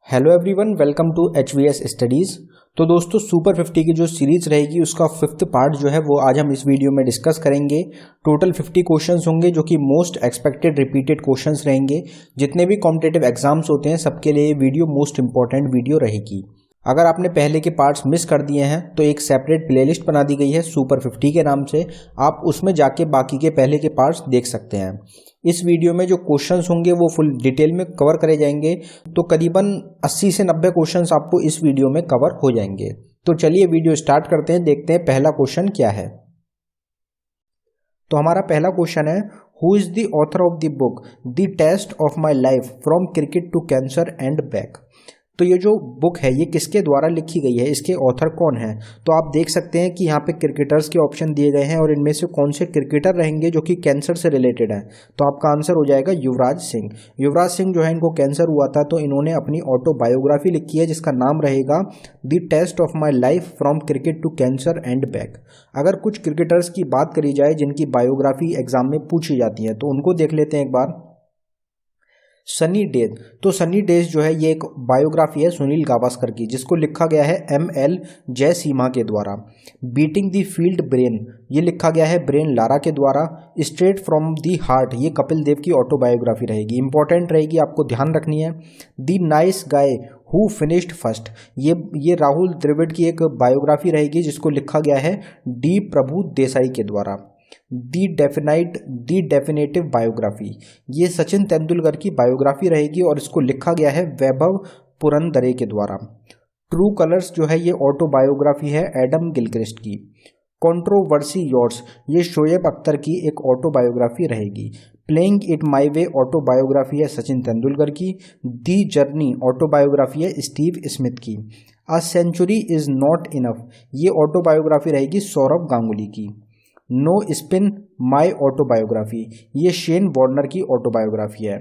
Hello everyone, welcome to HVS studies. तो दोस्तों, super 50 की जो सीरीज रहेगी उसका 5th पार्ट जो है वो आज हम इस वीडियो में डिस्कस करेंगे। टोटल 50 क्वेश्चंस होंगे जो कि मोस्ट एक्सपेक्टेड रिपीटेड क्वेश्चंस रहेंगे। जितने भी कॉम्पिटिटिव एग्जाम्स होते हैं सबके लिए ये वीडियो मोस्ट इंपॉर्टेंट वीडियो रहेगी। अगर आपने पहले के पार्ट्स मिस कर दिए हैं तो एक सेपरेट प्लेलिस्ट बना दी गई है सुपर 50 के नाम से, आप उसमें जाके बाकी के पहले के पार्ट्स देख सकते हैं। इस वीडियो में जो क्वेश्चंस होंगे वो फुल डिटेल में कवर करे जाएंगे, तो करीबन 80 से 90 क्वेश्चंस आपको इस वीडियो में कवर हो जाएंगे। तो चलिए वीडियो स्टार्ट करते हैं, देखते हैं पहला क्वेश्चन क्या है। तो हमारा पहला क्वेश्चन है, who is the author of the book the test of my life from cricket to cancer and back. तो ये जो बुक है ये किसके द्वारा लिखी गई है, इसके ऑथर कौन है। तो आप देख सकते हैं कि यहाँ पे क्रिकेटर्स के ऑप्शन दिए गए हैं और इनमें से कौन से क्रिकेटर रहेंगे जो कि कैंसर से रिलेटेड है। तो आपका आंसर हो जाएगा युवराज सिंह। युवराज सिंह जो है, इनको कैंसर हुआ था तो इन्होंने अपनी ऑटोबायोग्राफी लिखी है जिसका नाम रहेगा the test of my life from cricket to cancer and back. अगर कुछ क्रिकेटर्स की बात करी जाए जिनकी बायोग्राफी एग्जाम में पूछी जाती है तो उनको देख लेते हैं एक बार। सनी डेज, तो सनी डेज जो है ये एक बायोग्राफी है सुनील गावस्कर की जिसको लिखा गया है ML जयसीमा के द्वारा। बीटिंग द फील्ड ब्रेन, ये लिखा गया है ब्रेन लारा के द्वारा। स्ट्रेट फ्रॉम द हार्ट, ये कपिल देव की ऑटोबायोग्राफी रहेगी, इंपॉर्टेंट रहेगी, आपको ध्यान रखनी है। The nice guy who finished first, ये राहुल द्रविड़ की एक बायोग्राफी रहेगी जिसको लिखा गया है D प्रभु देसाई के द्वारा। दी डेफिनेटिव बायोग्राफी, ये सचिन तेंदुलकर की बायोग्राफी रहेगी और इसको लिखा गया है वैभव पुरंदरे के द्वारा। ट्रू कलर्स जो है ये ऑटोबायोग्राफी है एडम गिलक्रिस्ट की। कंट्रोवर्सी योर्स, ये शोएब अख्तर की एक ऑटोबायोग्राफी रहेगी। Playing it my way autobiography है सचिन तेंदुलकर की। दी जर्नी ऑटोबायोग्राफी है स्टीव स्मिथ की। A century is not enough, ये ऑटोबायोग्राफी रहेगी सौरव गांगुली की। नो स्पिन माई ऑटोबायोग्राफी, ये शेन वॉर्नर की ऑटोबायोग्राफी है।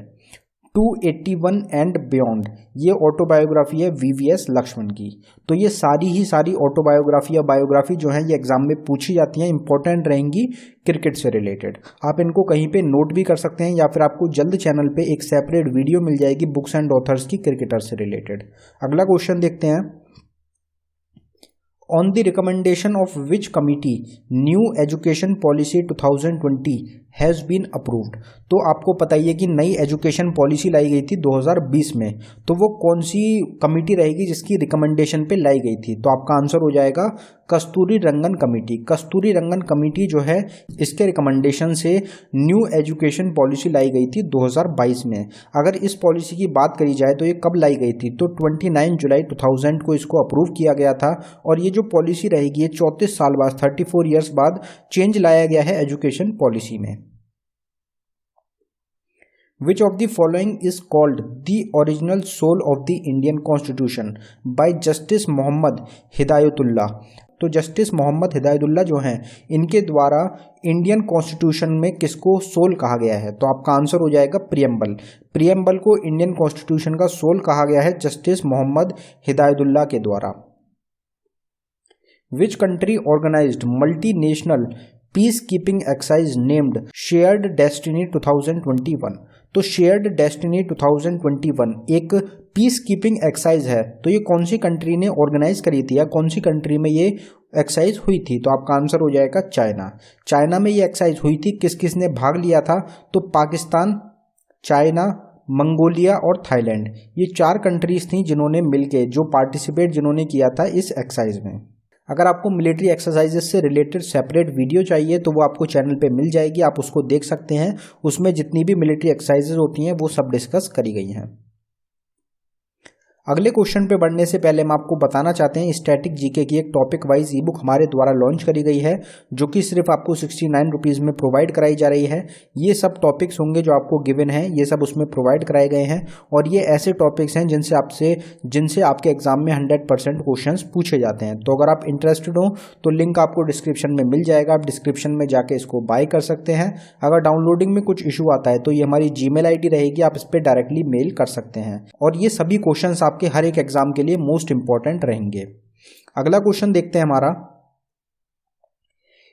281 एंड बियॉन्ड, ये ऑटोबायोग्राफी है VVS लक्ष्मण की। तो ये सारी ऑटोबायोग्राफी या बायोग्राफी जो है ये एग्जाम में पूछी जाती हैं, इंपॉर्टेंट रहेंगी क्रिकेट से रिलेटेड। आप इनको कहीं पे नोट भी कर सकते हैं या फिर आपको जल्द चैनल पे एक सेपरेट वीडियो मिल जाएगी बुक्स एंड ऑथर्स की क्रिकेटर से रिलेटेड। अगला क्वेश्चन देखते हैं। On the recommendation of which committee new education policy 2020 has been approved. तो आपको पता ही है कि नई एजुकेशन पॉलिसी लाई गई थी 2020 में, तो वो कौन सी कमिटी रहेगी जिसकी रिकमेंडेशन पे लाई गई थी। तो आपका आंसर हो जाएगा कस्तूरी रंगन कमेटी। कस्तूरी रंगन कमेटी जो है इसके रिकमेंडेशन से न्यू एजुकेशन पॉलिसी लाई गई थी 2022 में। अगर इस पॉलिसी की बात करी जाए तो ये कब लाई गई थी, तो 29 जुलाई 2000 को इसको अप्रूव किया गया था। और ये जो पॉलिसी रहेगी ये 34 साल बाद 34 ईयर्स बाद चेंज लाया गया है एजुकेशन पॉलिसी में। Which of the following is called the original soul of the Indian Constitution by Justice Mohammad Hidayatullah. तो जस्टिस मोहम्मद हिदायतुल्लाह जो हैं इनके द्वारा इंडियन कॉन्स्टिट्यूशन में किसको सोल कहा गया है। तो आपका आंसर हो जाएगा प्रियम्बल। प्रियम्बल को इंडियन कॉन्स्टिट्यूशन का सोल कहा गया है जस्टिस मोहम्मद हिदायतुल्लाह के द्वारा। Which country organized multinational peace keeping exercise named shared destiny 2021। तो शेयर्ड डेस्टिनी 2021 एक पीस कीपिंग एक्सरसाइज है, तो ये कौन सी कंट्री ने ऑर्गेनाइज करी थी या कौन सी कंट्री में ये एक्सरसाइज हुई थी। तो आपका आंसर हो जाएगा चाइना। चाइना में ये एक्सरसाइज हुई थी। किस किस ने भाग लिया था, तो पाकिस्तान, चाइना, मंगोलिया और थाईलैंड, ये 4 कंट्रीज थी जिन्होंने मिलके जिन्होंने किया था इस एक्सरसाइज में। अगर आपको मिलिट्री एक्सरसाइजेस से रिलेटेड सेपरेट वीडियो चाहिए तो वो आपको चैनल पे मिल जाएगी, आप उसको देख सकते हैं। उसमें जितनी भी मिलिट्री एक्सरसाइजेस होती हैं वो सब डिस्कस करी गई हैं। अगले क्वेश्चन पे बढ़ने से पहले हम आपको बताना चाहते हैं स्टैटिक जीके की एक टॉपिक वाइज ई बुक हमारे द्वारा लॉन्च करी गई है जो कि सिर्फ आपको 69 रुपीज़ में प्रोवाइड कराई जा रही है। ये सब टॉपिक्स होंगे जो आपको गिवन है, ये सब उसमें प्रोवाइड कराए गए हैं और ये ऐसे टॉपिक्स हैं जिनसे आपके एग्जाम में 100% क्वेश्चन पूछे जाते हैं। तो अगर आप इंटरेस्टेड हो तो लिंक आपको डिस्क्रिप्शन में मिल जाएगा, आप डिस्क्रिप्शन में जाके इसको बाय कर सकते हैं। अगर डाउनलोडिंग में कुछ इशू आता है तो ये हमारी जीमेल ID रहेगी, आप इस पर डायरेक्टली मेल कर सकते हैं और ये सभी क्वेश्चन आपके हर एक एग्जाम के लिए मोस्ट इंपॉर्टेंट रहेंगे। अगला क्वेश्चन देखते हैं हमारा।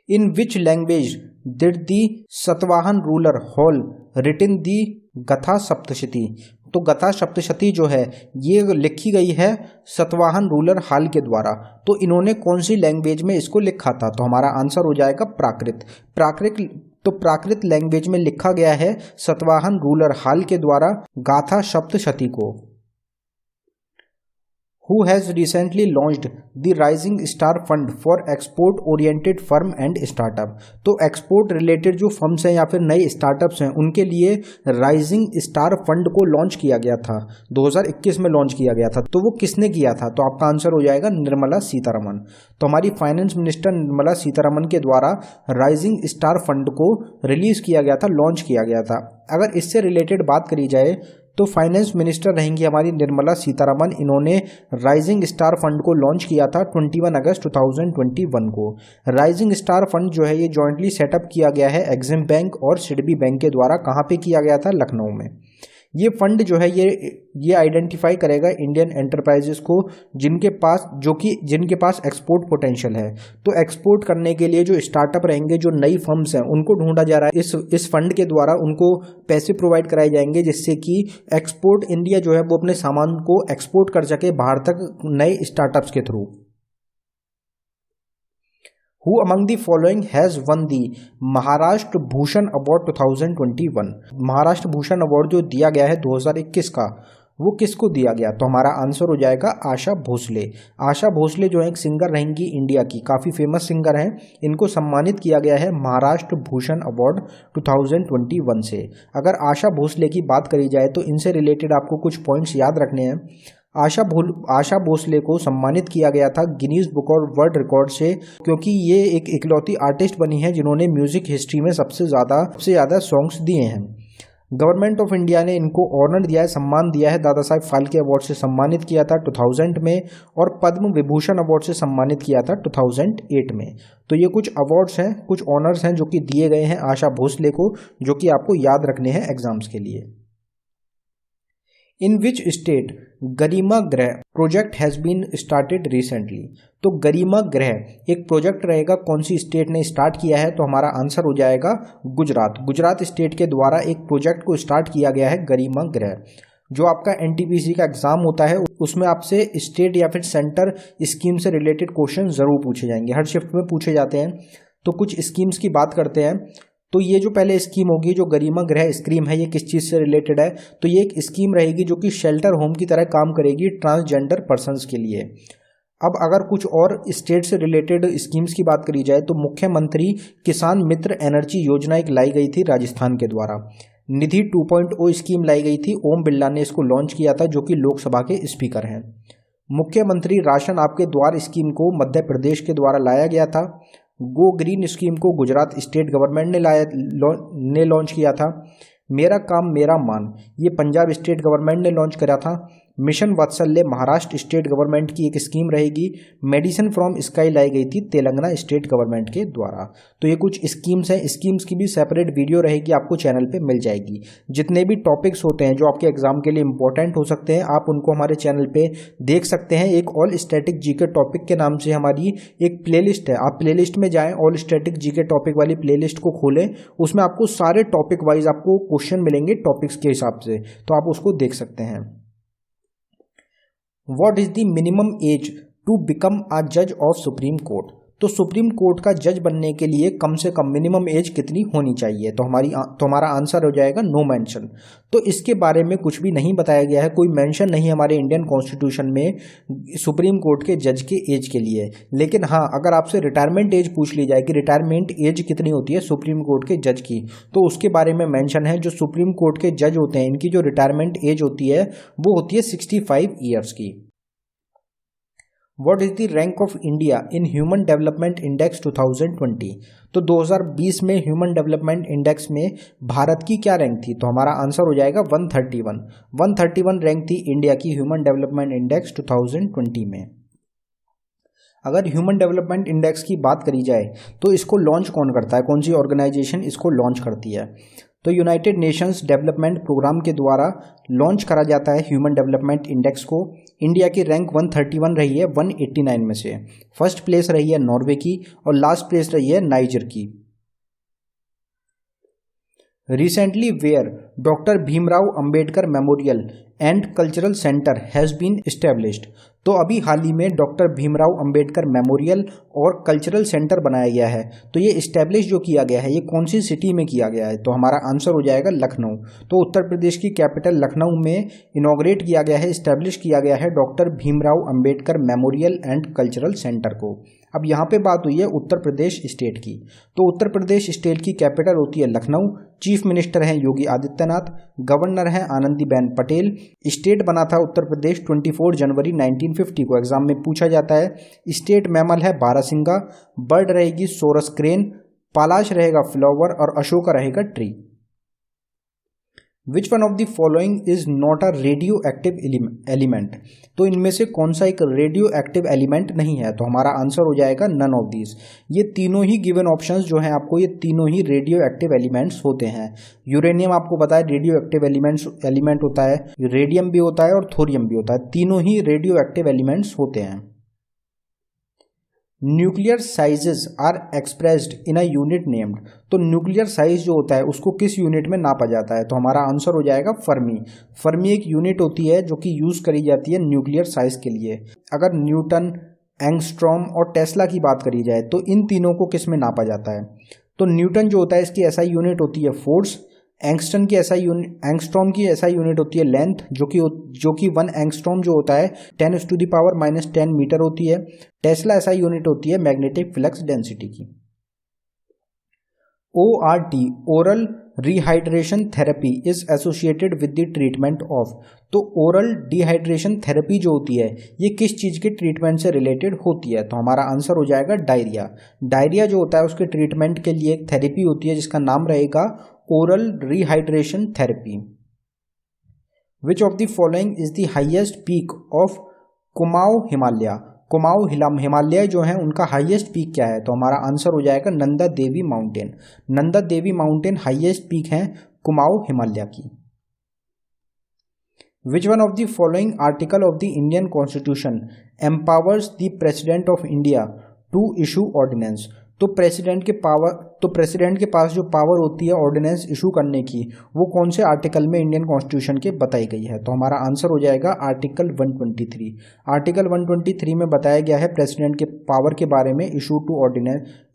In which language did the Satavahana ruler Hala written the Gatha Saptashati. तो गाथा सप्तशती जो है ये लिखी गई है सतवाहन रूलर हाल के द्वारा। तो इन्होंने कौन सी लैंग्वेज में इसको लिखा था? तो हमारा आंसर हो जाएगा प्राकृत। प्राकृत लैंग्वेज में लिखा गया है सतवाहन रूलर हाल के द्वारा गाथा सप्तशती को। Who has recently launched the Rising Star Fund for Export Oriented Firm and Startup? तो एक्सपोर्ट रिलेटेड जो फर्म्स हैं या फिर नए स्टार्टअप्स हैं उनके लिए राइजिंग स्टार फंड को लॉन्च किया गया था, 2021 में लॉन्च किया गया था। तो वो किसने किया था? तो आपका आंसर हो जाएगा निर्मला सीतारमण। तो हमारी फाइनेंस मिनिस्टर निर्मला सीतारमण के द्वारा राइजिंग स्टार फंड को रिलीज किया गया था, लॉन्च किया गया था। अगर इससे रिलेटेड बात करी जाए तो फाइनेंस मिनिस्टर रहेंगी हमारी निर्मला सीतारमण। इन्होंने राइजिंग स्टार फंड को लॉन्च किया था 21 अगस्त 2021 को। राइजिंग स्टार फंड जो है ये जॉइंटली सेटअप किया गया है एग्जिम बैंक और सिडबी बैंक के द्वारा। कहाँ पे किया गया था? लखनऊ में। ये फंड जो है ये आइडेंटिफाई करेगा इंडियन एंटरप्राइजेस को जिनके पास एक्सपोर्ट पोटेंशियल है। तो एक्सपोर्ट करने के लिए जो स्टार्टअप रहेंगे, जो नई फर्म्स हैं, उनको ढूंढा जा रहा है। इस फंड के द्वारा उनको पैसे प्रोवाइड कराए जाएंगे जिससे कि एक्सपोर्ट इंडिया जो है वो अपने सामान को एक्सपोर्ट कर सके बाहर तक नए स्टार्टअप्स के through. Who among the following has won the Maharashtra Bhushan award 2021? Maharashtra Bhushan award जो दिया गया है 2021 का, वो किसको दिया गया? तो हमारा आंसर हो जाएगा आशा भोसले। आशा भोसले जो है एक सिंगर रहेंगी इंडिया की, काफ़ी फेमस सिंगर हैं। इनको सम्मानित किया गया है महाराष्ट्र भूषण अवार्ड 2021 से। अगर आशा भोसले की बात करी जाए तो इनसे रिलेटेड आपको कुछ पॉइंट्स याद रखने हैं। आशा भोसले को सम्मानित किया गया था गिनीज बुक और वर्ल्ड रिकॉर्ड से, क्योंकि ये एक इकलौती आर्टिस्ट बनी है जिन्होंने म्यूजिक हिस्ट्री में सबसे ज़्यादा सॉन्ग्स दिए हैं। गवर्नमेंट ऑफ इंडिया ने इनको ऑनर दिया है, सम्मान दिया है, दादा साहब फाल्के अवार्ड से सम्मानित किया था 2000 में और पद्म विभूषण अवार्ड से सम्मानित किया था 2008 में। तो ये कुछ अवार्ड्स हैं, कुछ ऑनर्स हैं जो कि दिए गए हैं आशा भोसले को, जो कि आपको याद रखने हैं एग्जाम्स के लिए। इन which state Garima Griha project has been started recently? तो गरिमा ग्रह एक प्रोजेक्ट रहेगा, कौन सी स्टेट ने स्टार्ट किया है? तो हमारा आंसर हो जाएगा गुजरात। गुजरात स्टेट के द्वारा एक प्रोजेक्ट को स्टार्ट किया गया है गरिमा ग्रह। जो आपका एनटीपीसी का एग्जाम होता है उसमें आपसे स्टेट या फिर सेंटर स्कीम से रिलेटेड क्वेश्चन जरूर पूछे जाएंगे, हर शिफ्ट में पूछे जाते हैं। तो कुछ स्कीम्स की बात करते हैं। तो ये जो पहले स्कीम होगी, जो गरिमा गृह स्कीम है, ये किस चीज़ से रिलेटेड है? तो ये एक स्कीम रहेगी जो कि शेल्टर होम की तरह काम करेगी ट्रांसजेंडर पर्सन्स के लिए। अब अगर कुछ और स्टेट से रिलेटेड स्कीम्स की बात करी जाए तो मुख्यमंत्री किसान मित्र एनर्जी योजना एक लाई गई थी राजस्थान के द्वारा। निधि 2.0 स्कीम लाई गई थी, ओम बिरला ने इसको लॉन्च किया था, जो कि लोकसभा के स्पीकर हैं। मुख्यमंत्री राशन आपके द्वार स्कीम को मध्य प्रदेश के द्वारा लाया गया था। गो ग्रीन स्कीम को गुजरात स्टेट गवर्नमेंट ने लॉन्च किया था। मेरा काम मेरा मान ये पंजाब स्टेट गवर्नमेंट ने लॉन्च करा था। मिशन वात्सल्य महाराष्ट्र स्टेट गवर्नमेंट की एक स्कीम रहेगी। मेडिसिन फ्रॉम स्काई लाई गई थी तेलंगाना स्टेट गवर्नमेंट के द्वारा। तो ये कुछ स्कीम्स हैं, स्कीम्स की भी सेपरेट वीडियो रहेगी, आपको चैनल पे मिल जाएगी। जितने भी टॉपिक्स होते हैं जो आपके एग्जाम के लिए इंपॉर्टेंट हो सकते हैं, आप उनको हमारे चैनल पे देख सकते हैं। एक ऑल स्टैटिक जीके टॉपिक के नाम से हमारी एक प्लेलिस्ट है, आप प्लेलिस्ट में जाएं, ऑल स्टैटिक जीके टॉपिक वाली प्लेलिस्ट को खोलें, उसमें आपको सारे टॉपिक वाइज आपको क्वेश्चन मिलेंगे टॉपिक्स के हिसाब से, तो आप उसको देख सकते हैं। What is the minimum age to become a judge of Supreme Court? तो सुप्रीम कोर्ट का जज बनने के लिए कम से कम मिनिमम एज कितनी होनी चाहिए? तो हमारा आंसर हो जाएगा नो मेंशन। तो इसके बारे में कुछ भी नहीं बताया गया है, कोई मेंशन नहीं हमारे इंडियन कॉन्स्टिट्यूशन में सुप्रीम कोर्ट के जज के एज के लिए। लेकिन हाँ, अगर आपसे रिटायरमेंट एज पूछ ली जाए कि रिटायरमेंट एज कितनी होती है सुप्रीम कोर्ट के जज की, तो उसके बारे में मेंशन है। जो सुप्रीम कोर्ट के जज होते हैं इनकी जो रिटायरमेंट एज होती है वो होती है 65 ईयर्स की। What is the rank of India in Human Development Index 2020? तो 2020 में ह्यूमन डेवलपमेंट इंडेक्स में भारत की क्या रैंक थी? तो हमारा आंसर हो जाएगा 131 रैंक थी इंडिया की ह्यूमन डेवलपमेंट इंडेक्स 2020 में। अगर ह्यूमन डेवलपमेंट इंडेक्स की बात करी जाए तो इसको लॉन्च कौन करता है, कौन सी ऑर्गेनाइजेशन इसको लॉन्च करती है? तो यूनाइटेड नेशंस डेवलपमेंट प्रोग्राम के द्वारा लॉन्च करा जाता है ह्यूमन डेवलपमेंट इंडेक्स को। इंडिया की रैंक 131 रही है 189 में से। फर्स्ट प्लेस रही है नॉर्वे की और लास्ट प्लेस रही है नाइजर की। Recently where doctor Bhimrao Ambedkar memorial and cultural centre has been established. तो अभी हाल ही में डॉक्टर भीमराव अंबेडकर मेमोरियल और कल्चरल सेंटर बनाया गया है। तो ये इस्टेब्लिश जो किया गया है ये कौन सी सिटी में किया गया है? तो हमारा आंसर हो जाएगा लखनऊ। तो उत्तर प्रदेश की कैपिटल लखनऊ में इनॉग्रेट किया गया है, इस्टेब्लिश किया गया है doctor Bhimrao Ambedkar memorial and cultural centre को। अब यहाँ पे बात हुई है उत्तर प्रदेश स्टेट की। तो उत्तर प्रदेश स्टेट की कैपिटल होती है लखनऊ, चीफ मिनिस्टर हैं योगी आदित्यनाथ, गवर्नर हैं आनंदीबेन पटेल। स्टेट बना था उत्तर प्रदेश 24 जनवरी 1950 को, एग्जाम में पूछा जाता है। स्टेट मैमल है बारहसिंगा, बर्ड रहेगी सोरस क्रेन, पालाश रहेगा फ्लावर और अशोका रहेगा tree. Which one of the following is not a radio active element? तो इनमें से कौन सा एक रेडियो एक्टिव एलिमेंट नहीं है? तो हमारा आंसर हो जाएगा नन ऑफ दीज। ये तीनों ही गिवन ऑप्शंस जो हैं आपको, ये तीनों ही रेडियो एक्टिव एलिमेंट्स होते हैं। यूरेनियम आपको पता है रेडियो एक्टिव एलिमेंट होता है, रेडियम भी होता है और थोरियम भी होता है, तीनों ही रेडियो एक्टिव एलिमेंट्स होते हैं। Nuclear sizes are expressed in a unit named. तो न्यूक्लियर साइज जो होता है उसको किस यूनिट में नापा जाता है? तो हमारा आंसर हो जाएगा फर्मी। फर्मी एक यूनिट होती है जो कि यूज करी जाती है न्यूक्लियर साइज के लिए। अगर न्यूटन, एंगस्ट्रॉम और टेस्ला की बात करी जाए तो इन तीनों को किस में नापा जाता है? तो न्यूटन जो होता है इसकी एसआई यूनिट होती है फोर्स, एंगस्ट्रॉम की एसआई यूनिट होती है लेंथ, जो कि 1 एंगस्ट्रॉम जो होता है 10⁻⁻10 मीटर होती है। टेस्ला एसआई यूनिट होती है मैग्नेटिक फ्लक्स डेंसिटी की। ORT oral rehydration therapy is associated with the treatment of. तो ओरल डिहाइड्रेशन थेरेपी जो होती है ये किस चीज़ के ट्रीटमेंट से रिलेटेड होती है? तो हमारा आंसर हो जाएगा डायरिया। डायरिया जो होता है उसके ट्रीटमेंट के लिए एक थेरेपी होती है जिसका नाम रहेगा oral rehydration therapy. Which of the following is the highest peak of Kumaon Himalaya? Kumaon Himalaya जो है उनका हाईएस्ट पीक क्या है? तो हमारा आंसर हो जाएगा Nanda Devi mountain. Nanda Devi mountain highest peak है कुमाऊं हिमालय की। Which one of the following article of the Indian constitution empowers the president of India to issue ordinance? तो प्रेसिडेंट के पास जो पावर होती है ऑर्डिनेंस इशू करने की वो कौन से आर्टिकल में इंडियन कॉन्स्टिट्यूशन के बताई गई है? तो हमारा आंसर हो जाएगा आर्टिकल 123। आर्टिकल 123 में बताया गया है प्रेसिडेंट के पावर के बारे में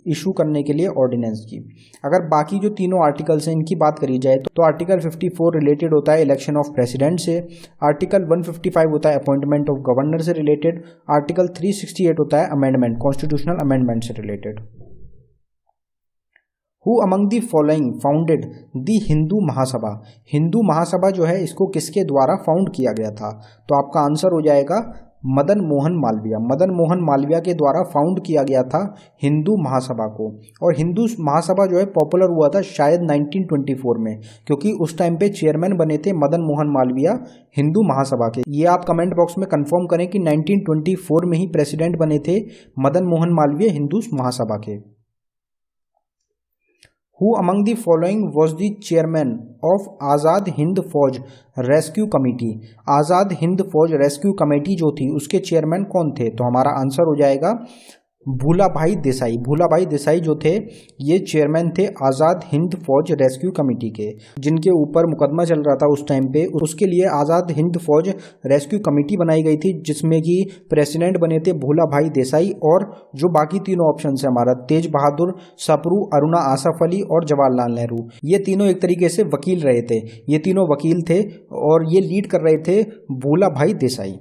इशू करने के लिए ऑर्डिनेंस की। अगर बाकी जो तीनों आर्टिकल्स हैं इनकी बात करी जाए तो आर्टिकल 54 रिलेटेड होता है इलेक्शन ऑफ प्रेसिडेंट से, आर्टिकल 155 होता है अपॉइंटमेंट ऑफ गवर्नर से रिलेटेड, आर्टिकल 368 होता है अमेंडमेंट, कॉन्स्टिट्यूशनल अमेंडमेंट से related. Who among the following founded the Hindu Mahasabha? Hindu Mahasabha जो है इसको किसके द्वारा फाउंड किया गया था? तो आपका आंसर हो जाएगा मदन मोहन मालवीय। मदन मोहन मालवीय के द्वारा फाउंड किया गया था हिंदू महासभा को। और हिंदू महासभा जो है पॉपुलर हुआ था शायद 1924 में, क्योंकि उस टाइम पे चेयरमैन बने थे मदन मोहन मालवीय हिंदू महासभा के। ये आप कमेंट बॉक्स में कंफर्म करें कि 1924 में ही प्रेसिडेंट बने थे मदन मोहन मालवीय हिंदू महासभा के। Who among the following was the chairman of Azad Hind फौज रेस्क्यू कमेटी? आज़ाद हिंद फौज रेस्क्यू कमेटी जो थी उसके चेयरमैन कौन थे? तो हमारा आंसर हो जाएगा भूलाभाई देसाई। भूलाभाई देसाई जो थे ये चेयरमैन थे आज़ाद हिंद फौज रेस्क्यू कमेटी के, जिनके ऊपर मुकदमा चल रहा था उस टाइम पे। उसके लिए आज़ाद हिंद फौज रेस्क्यू कमेटी बनाई गई थी जिसमें कि प्रेसिडेंट बने थे भूलाभाई देसाई, और जो बाकी तीनों ऑप्शन है हमारा तेज बहादुर, सप्रू, अरुणा आसफ अली और जवाहरलाल नेहरू, ये तीनों एक तरीके से वकील रहे थे। ये तीनों वकील थे और ये लीड कर रहे थे Bhulabhai Desai.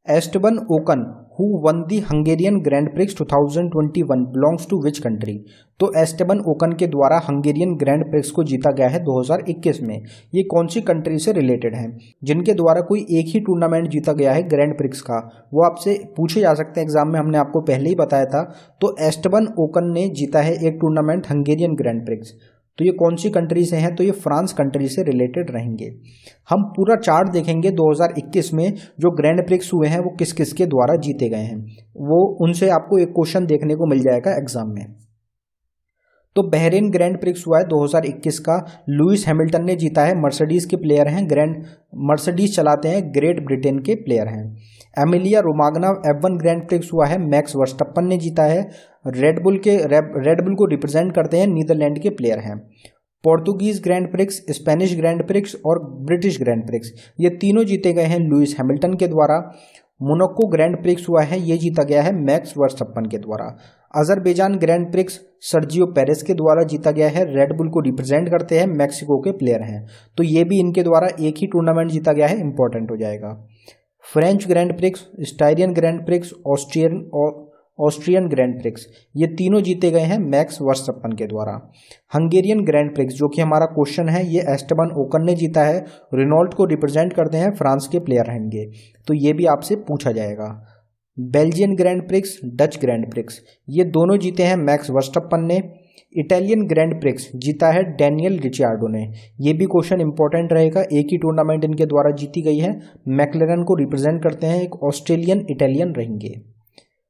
Esteban Ocon who won the Hungarian Grand Prix 2021 belongs to which country? तो एस्टेबन ओकन के द्वारा हंगेरियन ग्रैंड प्रिक्स को जीता गया है 2021 में। ये कौन सी कंट्री से रिलेटेड है? जिनके द्वारा कोई एक ही टूर्नामेंट जीता गया है ग्रैंड प्रिक्स का, वो आपसे पूछे जा सकते हैं एग्जाम में, हमने आपको पहले ही बताया था। तो एस्टेबन ओकन ने जीता है एक टूर्नामेंट हंगेरियन ग्रैंड प्रिक्स। तो ये कौन सी कंट्री से हैं? तो ये फ्रांस कंट्री से रिलेटेड रहेंगे। हम पूरा चार्ट देखेंगे 2021 में जो ग्रैंड प्रिक्स हुए हैं वो किस किस के द्वारा जीते गए हैं, वो उनसे आपको एक क्वेश्चन देखने को मिल जाएगा एग्जाम में। तो बहरीन ग्रैंड प्रिक्स हुआ है 2021 का, लुइस हैमिल्टन ने जीता है, मर्सिडीज के प्लेयर हैं, मर्सिडीज चलाते हैं, ग्रेट ब्रिटेन के प्लेयर हैं। Emilia Romagna F1 grand prix हुआ है, मैक्स वर्स्टप्पन ने जीता है, रेडबुल को रिप्रेजेंट करते हैं, नीदरलैंड के प्लेयर हैं। Portuguese grand prix, Spanish grand Prix और ब्रिटिश ग्रैंड प्रिक्स, ये तीनों जीते गए हैं लुइस हैमिल्टन के द्वारा। मोनाको ग्रैंड प्रिक्स हुआ है, ये जीता गया है मैक्स वर्स्टप्पन के द्वारा। Azerbaijan grand prix Sergio Perez के द्वारा जीता गया है, रेड बुल को रिप्रेजेंट करते हैं, मैक्सिको के प्लेयर हैं, तो ये भी इनके द्वारा एक ही टूर्नामेंट जीता गया है, इंपॉर्टेंट हो जाएगा। French Grand Prix, Styrian Grand Prix, Austrian Grand Prix, ये तीनों जीते गए हैं मैक्स वर्स्टप्पन के द्वारा। हंगेरियन ग्रैंड प्रिक्स जो कि हमारा क्वेश्चन है, ये एस्टेबन ओकन ने जीता है, रेनॉल्ट को रिप्रेजेंट करते हैं, फ्रांस के प्लेयर रहेंगे, तो ये भी आपसे पूछा जाएगा। Belgian grand prix, Dutch grand Prix, ये दोनों जीते हैं मैक्स वर्स्टप्पन ने। इटालियन ग्रैंड प्रिक्स जीता है डैनियल रिचार्डो ने, ये भी क्वेश्चन इंपॉर्टेंट रहेगा, एक ही टूर्नामेंट इनके द्वारा जीती गई है, मैक्लेरन को रिप्रेजेंट करते हैं, एक ऑस्ट्रेलियन इटालियन रहेंगे।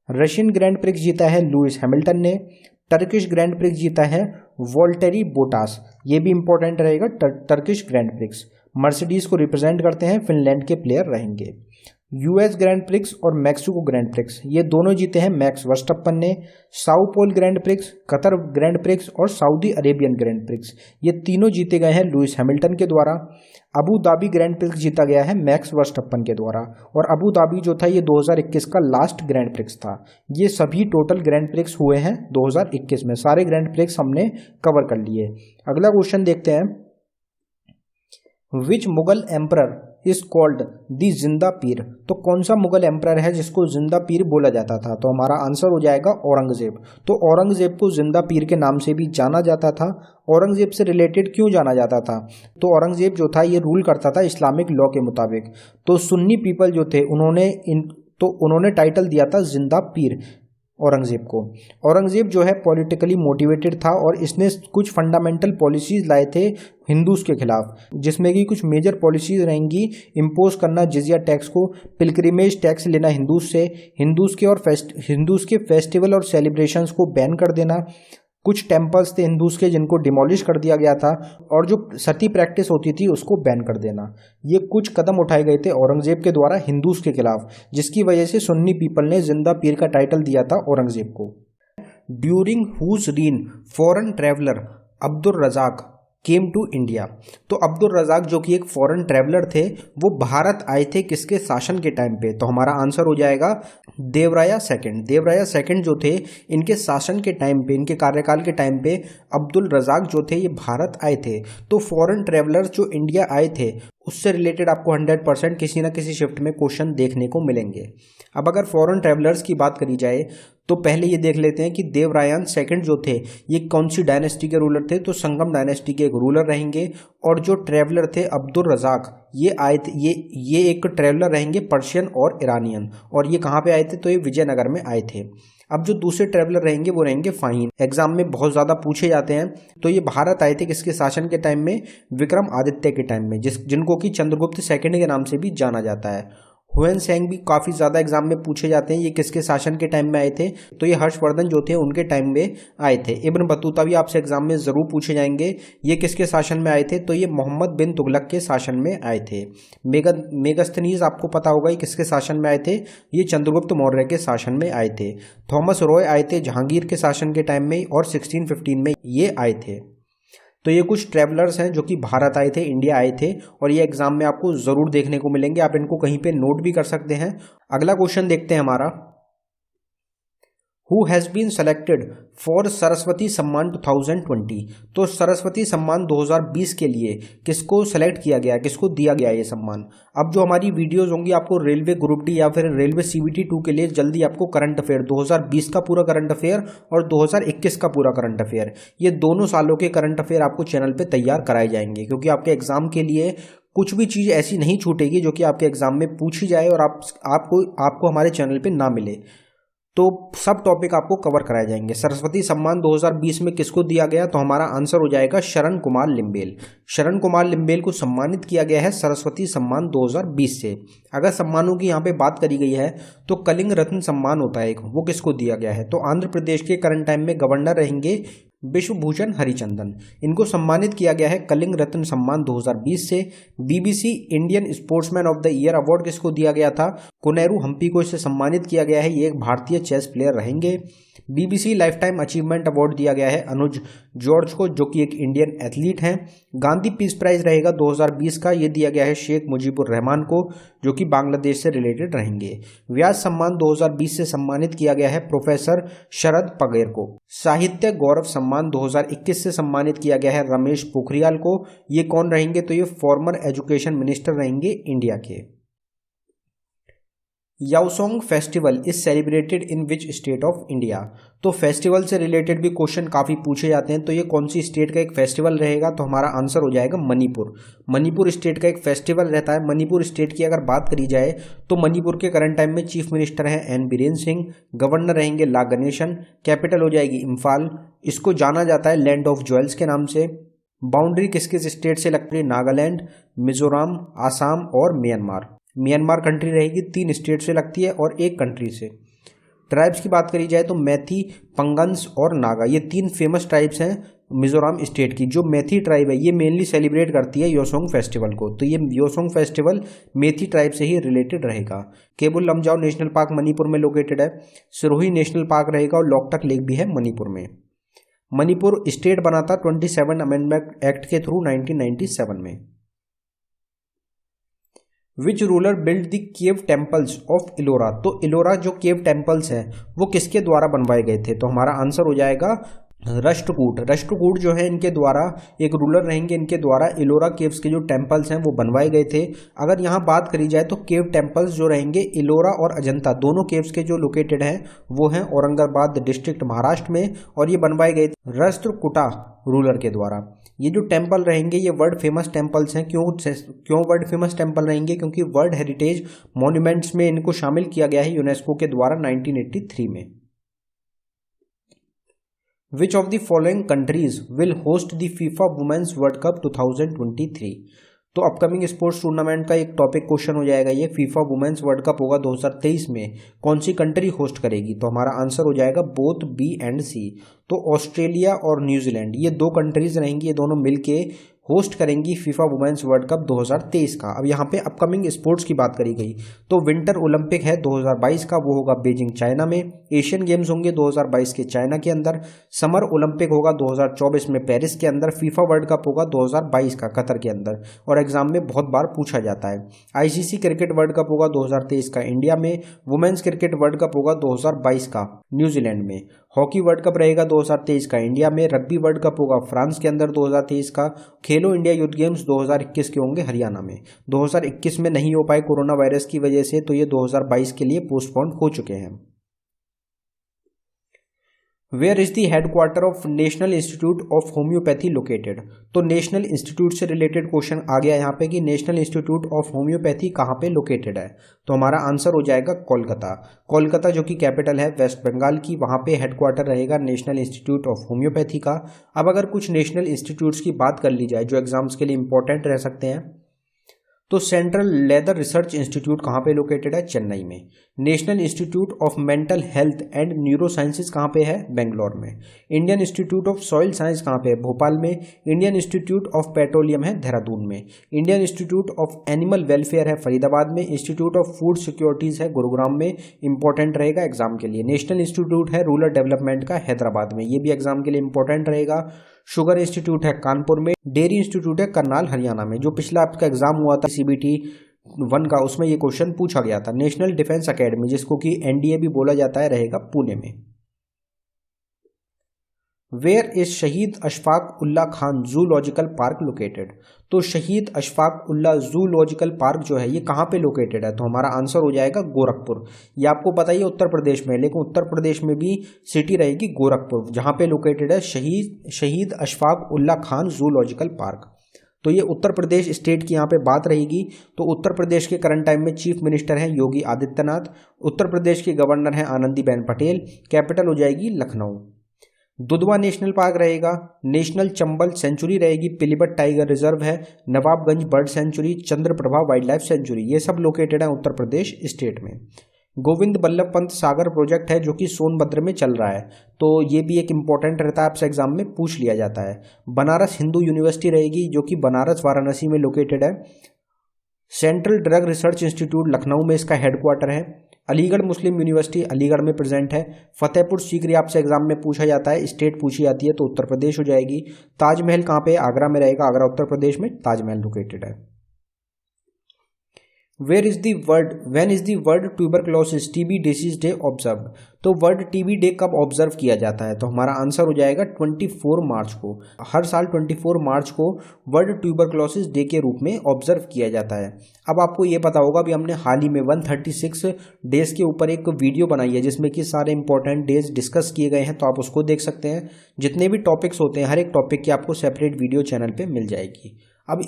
रशियन ग्रैंड प्रिक्स जीता है लुइस हैमिल्टन ने। टर्किश ग्रैंड प्रिक्स जीता है वोल्टेरी बोटास, ये भी इंपॉर्टेंट रहेगा, टर्किश ग्रैंड प्रिक्स। मर्सिडीज को रिप्रेजेंट करते हैं, फिनलैंड के प्लेयर रहेंगे। यूएस ग्रैंड प्रिक्स और मैक्सिको ग्रैंड प्रिक्स, ये दोनों जीते हैं मैक्स वर्स्टप्पन ने। Sao Paulo Grand Prix, Qatar Grand Prix और सऊदी अरेबियन ग्रैंड प्रिक्स, ये तीनों जीते गए हैं लुइस हैमिल्टन के द्वारा। अबू धाबी ग्रैंड प्रिक्स जीता गया है मैक्स वर्स्टप्पन के द्वारा, और अबू धाबी जो था ये 2021 का लास्ट ग्रैंड प्रिक्स था। ये सभी टोटल ग्रैंड प्रिक्स हुए हैं 2021 में, सारे ग्रैंड प्रिक्स हमने कवर कर लिए। अगला क्वेश्चन देखते हैं, which Mughal emperor is called the Zinda Pir, तो कौन सा मुगल एम्परर है जिसको जिंदा पीर बोला जाता था, तो हमारा आंसर हो जाएगा औरंगजेब। तो औरंगजेब को जिंदा पीर के नाम से भी जाना जाता था। औरंगजेब से रिलेटेड क्यों जाना जाता था, तो औरंगजेब जो था ये रूल करता था इस्लामिक लॉ के मुताबिक, तो सुन्नी पीपल जो थे उन्होंने टाइटल दिया था जिंदा पीर औरंगजेब को। औरंगजेब जो है पॉलिटिकली मोटिवेटेड था और इसने कुछ फंडामेंटल पॉलिसीज लाए थे हिंदूज के खिलाफ, जिसमें कि कुछ मेजर पॉलिसीज रहेंगी, इम्पोज करना जिजिया टैक्स को, पिलग्रिमेज टैक्स लेना हिंदूज से, हिंदूज के फेस्टिवल और सेलिब्रेशंस को बैन कर देना, कुछ टेम्पल्स थे हिंदूज के जिनको डिमोलिश कर दिया गया था, और जो सती प्रैक्टिस होती थी उसको बैन कर देना। ये कुछ कदम उठाए गए थे औरंगजेब के द्वारा हिंदूज के खिलाफ, जिसकी वजह से सुन्नी पीपल ने जिंदा पीर का टाइटल दिया था औरंगजेब को। During whose reign foreign traveller Abdul Razzaq came to India, तो अब्दुल रजाक जो कि एक फॉरेन ट्रैवलर थे वो भारत आए थे किसके शासन के टाइम पे, तो हमारा आंसर हो जाएगा देवराया सेकंड। देवराया सेकंड जो थे इनके शासन के टाइम पे, इनके कार्यकाल के टाइम पे अब्दुल रजाक जो थे ये भारत आए थे। तो फॉरेन ट्रैवलर्स जो इंडिया आए थे उससे रिलेटेड आपको 100% किसी ना किसी शिफ्ट में क्वेश्चन देखने को मिलेंगे। अब अगर फॉरेन ट्रैवलर्स की बात करी जाए तो पहले ये देख लेते हैं कि देवरायन सेकंड जो थे ये कौन सी डायनेस्टी के रूलर थे, तो संगम डायनेस्टी के एक रूलर रहेंगे। और जो ट्रैवलर थे अब्दुल रजाक ये आए थे, ये एक ट्रैवलर रहेंगे पर्शियन और ईरानियन, और ये कहाँ पे आए थे, तो ये विजयनगर में आए थे। अब जो दूसरे ट्रैवलर रहेंगे वो रहेंगे फाहिन, एग्जाम में बहुत ज़्यादा पूछे जाते हैं। तो ये भारत आए थे किसके शासन के टाइम में, विक्रम आदित्य के टाइम में, जिनको कि चंद्रगुप्त सेकंड के नाम से भी जाना जाता है। हुएन सेंग भी काफ़ी ज़्यादा एग्जाम में पूछे जाते हैं, ये किसके शासन के टाइम में आए थे, तो ये हर्षवर्धन जो थे उनके टाइम में आए थे। इब्न बतूता भी आपसे एग्जाम में ज़रूर पूछे जाएंगे, ये किसके शासन में आए थे, तो ये मोहम्मद बिन तुगलक के शासन में आए थे। मेगस्थनीज आपको पता होगा ये किसके शासन में आए थे, ये चंद्रगुप्त मौर्य के शासन में आए थे। थॉमस रॉय आए थे जहांगीर के शासन के टाइम में, और 1615 में ये आए थे। तो ये कुछ ट्रैवलर्स हैं जो कि भारत आए थे, इंडिया आए थे, और ये एग्जाम में आपको ज़रूर देखने को मिलेंगे, आप इनको कहीं पे नोट भी कर सकते हैं। अगला क्वेश्चन देखते हैं हमारा, who has been selected for Saraswati Samman 2020, तो सरस्वती सम्मान 2020 के लिए किसको सेलेक्ट किया गया, किसको दिया गया ये सम्मान। अब जो हमारी वीडियोस होंगी आपको रेलवे ग्रुप डी या फिर रेलवे CBT 2 के लिए जल्दी आपको करंट अफेयर 2020 का पूरा करंट अफेयर और 2021 का पूरा करंट अफेयर, ये दोनों सालों के करंट अफेयर आपको चैनल पर तैयार कराए जाएंगे, क्योंकि आपके एग्जाम के लिए कुछ भी चीज़ ऐसी नहीं छूटेगी जो कि आपके एग्जाम में पूछी जाए और आपको हमारे चैनल पे ना मिले। तो सब टॉपिक आपको कवर कराए जाएंगे। सरस्वती सम्मान 2020 में किसको दिया गया, तो हमारा आंसर हो जाएगा शरण कुमार लिम्बेल। शरण कुमार लिम्बेल को सम्मानित किया गया है सरस्वती सम्मान 2020 से। अगर सम्मानों की यहाँ पे बात करी गई है तो कलिंग रत्न सम्मान होता है एक, वो किसको दिया गया है, तो आंध्र प्रदेश के करंट टाइम में गवर्नर रहेंगे विश्वभूषण हरिचंदन, इनको सम्मानित किया गया है कलिंग रत्न सम्मान 2020 से। BBC Indian sportsman of the year award किसको दिया गया था, कोनेरू हम्पी को इससे सम्मानित किया गया है, ये एक भारतीय चेस प्लेयर रहेंगे। BBC life time achievement award दिया गया है अनुज जॉर्ज को, जो कि एक इंडियन एथलीट हैं। गांधी पीस प्राइज रहेगा 2020 का, ये दिया गया है शेख मुजीबुर रहमान को, जो कि बांग्लादेश से रिलेटेड रहेंगे। व्यास सम्मान 2020 से सम्मानित किया गया है प्रोफेसर शरद पगेर को। साहित्य गौरव सम्मान 2021 से सम्मानित किया गया है रमेश पोखरियाल को। ये कौन रहेंगे? तो ये फॉर्मर एजुकेशन मिनिस्टर रहेंगे इंडिया के। Yaosang festival is celebrated in which state of India? तो फेस्टिवल से रिलेटेड भी क्वेश्चन काफ़ी पूछे जाते हैं, तो ये कौन सी स्टेट का एक फेस्टिवल रहेगा? तो हमारा आंसर हो जाएगा मणिपुर। मणिपुर स्टेट का एक फेस्टिवल रहता है। मणिपुर स्टेट की अगर बात करी जाए तो मणिपुर के करंट टाइम में चीफ मिनिस्टर हैं एन बीरेन सिंह, गवर्नर रहेंगे ला गणेशन, कैपिटल हो जाएगी इम्फाल। इसको जाना जाता है लैंड ऑफ ज्वेल्स के नाम से। बाउंड्री किस किस स्टेट से लगती है? नागालैंड, मिजोरम, आसाम और म्यांमार। म्यांमार कंट्री रहेगी, 3 स्टेट से लगती है और 1 कंट्री से। ट्राइब्स की बात करी जाए तो मैथी, पंगन्स और नागा, ये 3 फेमस ट्राइब्स हैं मिजोरम स्टेट की। जो मैथी ट्राइब है ये मेनली सेलिब्रेट करती है योसोंग फेस्टिवल को, तो ये योसोंग फेस्टिवल मैथी ट्राइब से ही रिलेटेड रहेगा। केबुल लमजाओ नेशनल पार्क मणिपुर में लोकेटेड है। सिरोही नेशनल पार्क रहेगा और लोकटक लेक भी है मणिपुर में। मणिपुर स्टेट बना था 27 अमेंडमेंट एक्ट के थ्रू 1997 में। Which ruler build the cave temples of Ellora? तो इलोरा जो केव टेम्पल्स हैं वो किसके द्वारा बनवाए गए थे? तो हमारा आंसर हो जाएगा राष्ट्रकूट। राष्ट्रकूट जो है इनके द्वारा एक रूलर रहेंगे, इनके द्वारा इलोरा केव्स के जो टेम्पल्स हैं वो बनवाए गए थे। अगर यहाँ बात करी जाए तो केव टेम्पल्स जो रहेंगे इलोरा और अजंता दोनों केव्स के जो लोकेटेड हैं वो हैं औरंगाबाद डिस्ट्रिक्ट महाराष्ट्र में, और ये बनवाए गए राष्ट्रकूटा रूलर के द्वारा। ये जो टेम्पल रहेंगे ये वर्ल्ड फेमस टेम्पल्स हैं। क्यों वर्ल्ड फेमस टेम्पल रहेंगे? क्योंकि वर्ल्ड हेरिटेज मॉन्यूमेंट्स में इनको शामिल किया गया है यूनेस्को के द्वारा 1983 में। Which of the following countries will host the FIFA Women's World Cup 2023? तो अपकमिंग स्पोर्ट्स टूर्नामेंट का एक टॉपिक क्वेश्चन हो जाएगा ये। फीफा वुमेन्स वर्ल्ड कप होगा 2023 में, कौन सी कंट्री होस्ट करेगी? तो हमारा आंसर हो जाएगा बोथ बी एंड सी। तो ऑस्ट्रेलिया और न्यूजीलैंड ये 2 कंट्रीज रहेंगी, ये दोनों मिलके होस्ट करेंगी फीफा वुमेन्स वर्ल्ड कप 2023 का। अब यहाँ पे अपकमिंग स्पोर्ट्स की बात करी गई तो विंटर ओलंपिक है 2022 का, वो होगा बीजिंग चाइना में। एशियन गेम्स होंगे 2022 के चाइना के अंदर। समर ओलंपिक होगा 2024 में पेरिस के अंदर। फीफा वर्ल्ड कप होगा 2022 का कतर के अंदर, और एग्जाम में बहुत बार पूछा जाता है। आईसीसी क्रिकेट वर्ल्ड कप होगा 2023 का इंडिया में। वुमेन्स क्रिकेट वर्ल्ड कप होगा 2022 का न्यूजीलैंड में। हॉकी वर्ल्ड कप रहेगा 2023 का इंडिया में। रग्बी वर्ल्ड कप होगा फ्रांस के अंदर 2023 का। खेलो इंडिया यूथ गेम्स 2021 के होंगे हरियाणा में। 2021 में नहीं हो पाए कोरोना वायरस की वजह से, तो ये 2022 के लिए पोस्टपोन हो चुके हैं। Where is the headquarter of national institute of homoeopathy located? तो नेशनल इंस्टीट्यूट से रिलेटेड क्वेश्चन आ गया यहाँ पे कि नेशनल इंस्टीट्यूट ऑफ होम्योपैथी कहाँ पे लोकेटेड है? तो हमारा आंसर हो जाएगा कोलकाता। कोलकाता जो कि कैपिटल है वेस्ट बंगाल की, वहाँ पे हेडक्वार्टर रहेगा नेशनल इंस्टीट्यूट ऑफ होम्योपैथी का। अब अगर कुछ नेशनल इंस्टीट्यूट्स की बात कर ली जाए जो एग्जाम्स के लिए इंपॉर्टेंट रह सकते हैं, तो सेंट्रल लेदर रिसर्च इंस्टीट्यूट कहाँ पे लोकेटेड है? चेन्नई में। National institute of mental health and neuro sciences कहाँ पे है? बेंगलोर में। Indian institute of soil science कहाँ पे है? भोपाल में। इंडियन इंस्टीट्यूट ऑफ पेट्रोलियम है देहरादून में। Indian institute of animal welfare है फरीदाबाद में। इंस्टीट्यूट ऑफ फूड सिक्योरिटीज है गुरुग्राम में। इंपॉर्टेंट रहेगा एग्जाम के लिए। नेशनल इंस्टीट्यूट है रूरल डेवलपमेंट का हैदराबाद में, ये भी एग्जाम के लिए इंपॉर्टेंट रहेगा। शुगर इंस्टीट्यूट है कानपुर में। डेयरी इंस्टीट्यूट है करनाल हरियाणा में। जो पिछला आपका एग्जाम हुआ था CBT 1 का, उसमें ये क्वेश्चन पूछा गया था। नेशनल डिफेंस एकेडमी जिसको कि NDA भी बोला जाता है रहेगा पुणे में। Where is Shaheed Ashfaq Ulla Khan zoological park located? तो शहीद अशफाक उल्ला जूलॉजिकल पार्क जो है ये कहाँ पे लोकेटेड है? तो हमारा आंसर हो जाएगा गोरखपुर। ये आपको पता ही है उत्तर प्रदेश में, लेकिन उत्तर प्रदेश में भी सिटी रहेगी गोरखपुर, जहाँ पे लोकेटेड है शहीद अशफाक उल्ला खान जूलॉजिकल पार्क। तो ये उत्तर प्रदेश स्टेट की यहाँ पे बात रहेगी। तो उत्तर प्रदेश के करंट टाइम में चीफ मिनिस्टर हैं योगी आदित्यनाथ। उत्तर प्रदेश के गवर्नर हैं आनंदीबेन पटेल। कैपिटल हो जाएगी लखनऊ। दुधवा नेशनल पार्क रहेगा। नेशनल चंबल सेंचुरी रहेगी। पिलीभट टाइगर रिजर्व है। Nawabganj bird sanctuary, Chandraprabha wild life sanctuary, ये सब लोकेटेड है उत्तर प्रदेश स्टेट में। गोविंद बल्लभ पंत सागर प्रोजेक्ट है जो कि सोनभद्र में चल रहा है, तो ये भी एक इंपॉर्टेंट रहता है, आपसे एग्जाम में पूछ लिया जाता है। बनारस हिंदू यूनिवर्सिटी रहेगी जो कि बनारस वाराणसी में लोकेटेड है। Central drug research institute Lucknow में इसका हेडक्वार्टर है। अलीगढ़ मुस्लिम यूनिवर्सिटी अलीगढ़ में प्रेजेंट है। फतेहपुर सीकरी आपसे एग्जाम में पूछा जाता है, स्टेट पूछी जाती है तो उत्तर प्रदेश हो जाएगी। ताजमहल कहाँ पे? आगरा में रहेगा, आगरा उत्तर प्रदेश में ताजमहल लोकेटेड है। Where is the world when is the world tuberculosis TB disease day observe? तो वर्ल्ड टीबी डे कब ऑब्जर्व किया जाता है? तो हमारा आंसर हो जाएगा 24 मार्च को। हर साल 24 मार्च को वर्ल्ड ट्यूबरक्लोसिस डे के रूप में ऑब्जर्व किया जाता है। अब आपको ये पता होगा, अभी हमने हाल ही में 136 डेज के ऊपर एक वीडियो बनाई है जिसमें कि सारे इंपॉर्टेंट डेज डिस्कस किए गए हैं, तो आप उसको देख सकते हैं। जितने भी टॉपिक्स होते हैं हर एक टॉपिक की आपको सेपरेट वीडियो चैनल पे मिल जाएगी। अब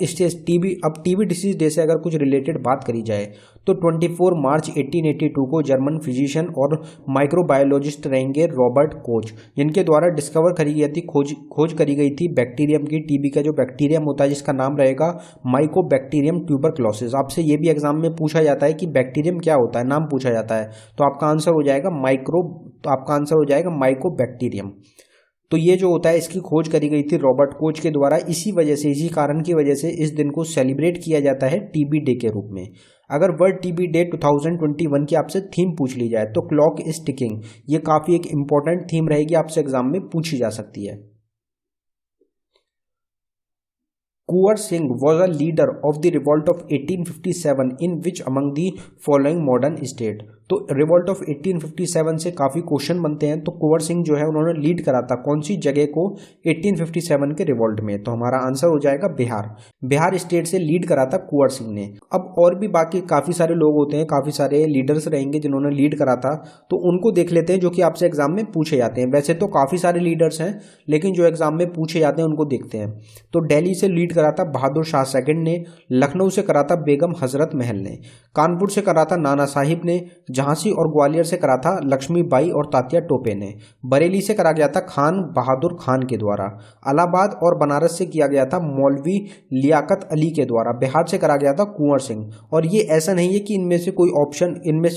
टीबी डिसीज डे से अगर कुछ रिलेटेड बात करी जाए तो 24 मार्च 1882 को जर्मन फिजिशियन और माइक्रोबायोलॉजिस्ट रहेंगे रॉबर्ट कोच, जिनके द्वारा डिस्कवर करी गई थी खोज करी गई थी बैक्टीरियम की। टीबी का जो बैक्टीरियम होता है जिसका नाम रहेगा माइकोबैक्टीरियम ट्यूबरक्लोसिस। आपसे ये भी एग्जाम में पूछा जाता है कि बैक्टीरियम क्या होता है, नाम पूछा जाता है, तो आपका आंसर हो जाएगा माइकोबैक्टीरियम। तो ये जो होता है इसकी खोज करी गई थी रॉबर्ट कोच के द्वारा। इसी कारण की वजह से इस दिन को सेलिब्रेट किया जाता है टीबी डे के रूप में। अगर वर्ल्ड टीबी डे 2021 की आपसे थीम पूछ ली जाए तो क्लॉक इज टिकिंग, ये काफ़ी एक इंपॉर्टेंट थीम रहेगी, आपसे एग्जाम में पूछी जा सकती है। Kunwar Singh was a leader of the revolt of 1857 in which among the following modern state? तो रिवॉल्ट ऑफ 1857 से काफ़ी क्वेश्चन बनते हैं। तो कुंवर सिंह जो है उन्होंने लीड करा था कौन सी जगह को 1857 के रिवॉल्ट में? तो हमारा आंसर हो जाएगा बिहार स्टेट से लीड करा था कुंवर सिंह ने। अब और भी बाकी काफ़ी सारे लोग होते हैं, काफ़ी सारे लीडर्स रहेंगे जिन्होंने लीड करा था, तो उनको देख लेते हैं जो कि आपसे एग्जाम में पूछे जाते हैं। वैसे तो काफ़ी सारे लीडर्स हैं लेकिन जो एग्जाम में पूछे जाते हैं उनको देखते हैं। तो दिल्ली से लीड करा था बहादुर शाह सेकंड ने, लखनऊ से करा था बेगम हजरत महल ने, कानपुर से करा था नाना साहिब ने, झांसी और ग्वालियर से करा था लक्ष्मीबाई और तात्या टोपे ने, बरेली से करा गया था खान बहादुर खान के द्वारा, इलाहाबाद और बनारस से किया गया था मौलवी लियाकत अली के द्वारा, बिहार से करा गया था कुंवर सिंह। और ये ऐसा नहीं है कि इनमें से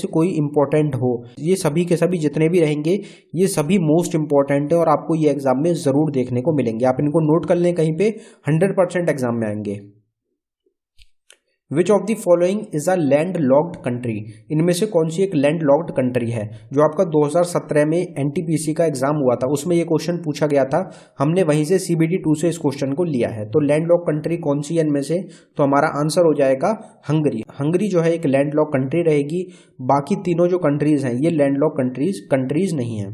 कोई इंपॉर्टेंट हो, ये सभी के सभी जितने भी रहेंगे ये सभी मोस्ट इंपॉर्टेंट है और आपको ये एग्जाम में जरूर देखने को मिलेंगे। आप इनको नोट कर लें कहीं पे, 100% एग्जाम में आएंगे। Which of the following is a land locked country? इनमें से कौन सी एक लैंड लॉक्ड कंट्री है? जो आपका 2017 में एनटीपीसी का एग्जाम हुआ था उसमें ये क्वेश्चन पूछा गया था, हमने वहीं से CBT 2 से इस क्वेश्चन को लिया है। तो लैंड लॉक कंट्री कौन सी है इनमें से? तो हमारा आंसर हो जाएगा हंगरी जो है एक लैंड लॉक कंट्री रहेगी। बाकी तीनों जो कंट्रीज हैं ये लैंड लॉक कंट्रीज नहीं है।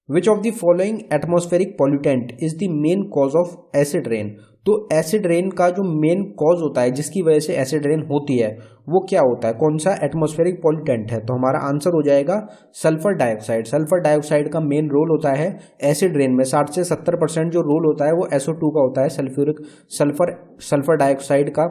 Which of the following atmospheric pollutant is the main cause of acid rain? तो एसिड रेन का जो मेन कॉज होता है जिसकी वजह से एसिड रेन होती है वो क्या होता है, कौन सा एटमॉस्फेरिक पॉल्यूटेंट है? तो हमारा आंसर हो जाएगा सल्फर डाइऑक्साइड। सल्फर डाइऑक्साइड का मेन रोल होता है एसिड रेन में, 60 से 70% जो रोल होता है वो SO2 का होता है, सल्फर डाइऑक्साइड का।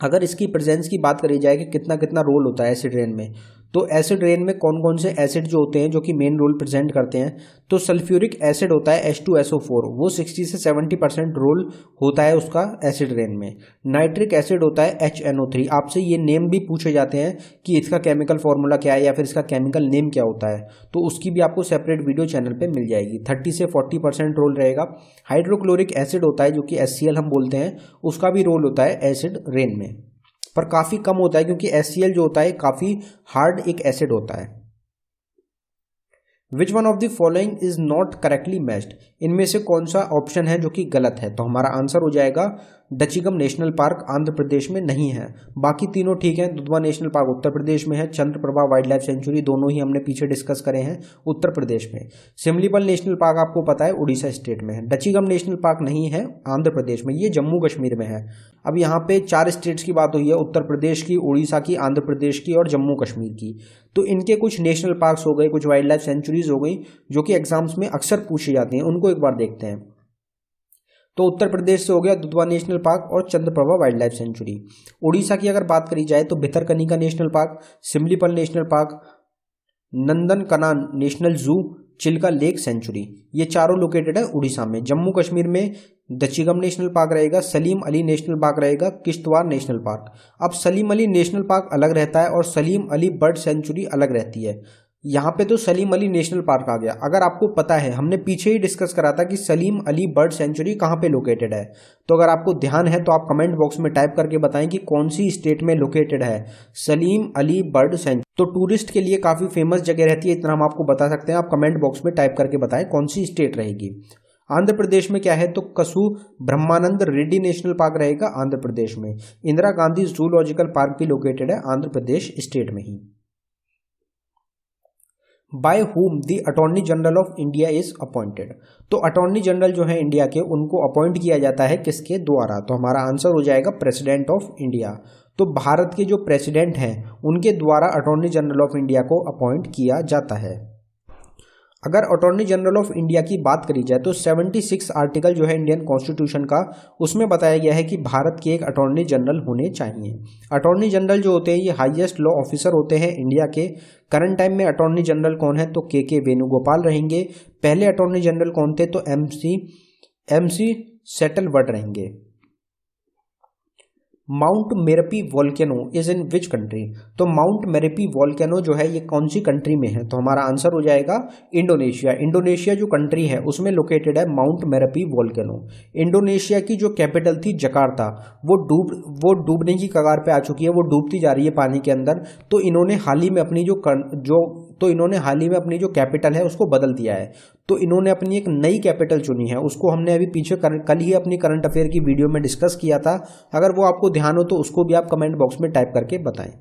अगर इसकी प्रेजेंस की बात करी जाए कि कितना कितना रोल होता है एसिड रेन में, तो एसिड रेन में कौन कौन से एसिड जो होते हैं जो कि मेन रोल प्रेजेंट करते हैं, तो सल्फ्यूरिक एसिड होता है H2SO4, वो 60 से 70% रोल होता है उसका एसिड रेन में। नाइट्रिक एसिड होता है HNO3। आपसे ये नेम भी पूछे जाते हैं कि इसका केमिकल फॉर्मूला क्या है या फिर इसका केमिकल नेम क्या होता है, तो उसकी भी आपको सेपरेट वीडियो चैनल पे मिल जाएगी। 30 से 40% रोल रहेगा। हाइड्रोक्लोरिक एसिड होता है जो कि HCl हम बोलते हैं, उसका भी रोल होता है एसिड रेन में, पर काफ़ी कम होता है क्योंकि HCl जो होता है काफ़ी हार्ड एक एसिड होता है। विच one of the following is not correctly matched? इनमें से कौन सा ऑप्शन है जो कि गलत है? तो हमारा आंसर हो जाएगा दचिगम नेशनल पार्क आंध्र प्रदेश में नहीं है। बाकी तीनों ठीक हैं। दुधवा नेशनल पार्क उत्तर प्रदेश में है, चंद्रप्रभा वाइल्ड लाइफ सेंचुरी दोनों ही हमने पीछे डिस्कस करे हैं उत्तर प्रदेश में। सिमलीपल नेशनल पार्क आपको पता है उड़ीसा स्टेट में है। दचिगम नेशनल पार्क नहीं है आंध्र प्रदेश में, ये जम्मू कश्मीर में है। अब यहाँ पे 4 स्टेट्स की बात हुई है, उत्तर प्रदेश की, उड़ीसा की, आंध्र प्रदेश की और जम्मू कश्मीर की। तो इनके कुछ नेशनल पार्क्स हो गए, कुछ वाइल्ड लाइफ सेंचुरीज हो गई जो कि एग्जाम्स में अक्सर पूछी जाती हैं, उनको एक बार देखते हैं। तो उत्तर प्रदेश से हो गया दुधवा नेशनल पार्क और Chandraprabha wild life sanctuary. Orissa की अगर बात करी जाए तो Bhitarkanika national park, Similipal national park, Nandankanan national जू, चिल्का लेक सेंचुरी, ये चारों लोकेटेड है उड़ीसा में। जम्मू कश्मीर में दचिगम नेशनल पार्क रहेगा, सलीम अली नेशनल पार्क रहेगा, किश्तवाड़ नेशनल पार्क। अब सलीम अली नेशनल पार्क अलग रहता है और सलीम अली बर्ड सेंचुरी अलग रहती है। यहाँ पे तो सलीम अली नेशनल पार्क आ गया। अगर आपको पता है, हमने पीछे ही डिस्कस करा था कि सलीम अली बर्ड सेंचुरी कहाँ पे लोकेटेड है, तो अगर आपको ध्यान है तो आप कमेंट बॉक्स में टाइप करके बताएं कि कौन सी स्टेट में लोकेटेड है सलीम अली बर्ड सेंचुरी। तो टूरिस्ट के लिए काफ़ी फेमस जगह रहती है, इतना हम आपको बता सकते हैं। आप कमेंट बॉक्स में टाइप करके बताएं कौन सी स्टेट रहेगी। आंध्र प्रदेश में क्या है, तो कसु ब्रह्मानंद रेड्डी नेशनल पार्क रहेगा आंध्र प्रदेश में। इंदिरा गांधी जूलॉजिकल पार्क भी लोकेटेड है आंध्र प्रदेश स्टेट में ही। By whom the attorney general of India is appointed. तो अटॉर्नी जनरल जो है इंडिया के, उनको अपॉइंट किया जाता है किसके द्वारा, तो हमारा आंसर हो जाएगा प्रेसिडेंट ऑफ इंडिया। तो भारत के जो प्रेसिडेंट हैं उनके द्वारा अटॉर्नी जनरल ऑफ इंडिया को अपॉइंट किया जाता है। अगर अटॉर्नी जनरल ऑफ इंडिया की बात करी जाए तो 76 आर्टिकल जो है इंडियन कॉन्स्टिट्यूशन का, उसमें बताया गया है कि भारत के एक अटॉर्नी जनरल होने चाहिए। अटॉर्नी जनरल जो होते हैं ये हाईएस्ट लॉ ऑफिसर होते हैं इंडिया के। करंट टाइम में अटॉर्नी जनरल कौन है, तो के वेणुगोपाल रहेंगे। पहले अटॉर्नी जनरल कौन थे, तो एमसी सेटलवर्ट रहेंगे। Mount Merapi volcano is in which country. तो माउंट मेरपी वॉल्केनो जो है ये कौन सी कंट्री में है, तो हमारा आंसर हो जाएगा इंडोनेशिया। इंडोनेशिया जो कंट्री है उसमें लोकेटेड है माउंट मेरपी वॉल्केनो। इंडोनेशिया की जो कैपिटल थी जकार्ता, वो डूबने की कगार पे आ चुकी है, वो डूबती जा रही है पानी के अंदर। तो इन्होंने हाल ही में अपनी जो कैपिटल है उसको बदल दिया है। तो इन्होंने अपनी एक नई कैपिटल चुनी है, उसको हमने अभी पीछे कल ही अपनी करंट अफेयर की वीडियो में डिस्कस किया था। अगर वो आपको ध्यान हो तो उसको भी आप कमेंट बॉक्स में टाइप करके बताएं।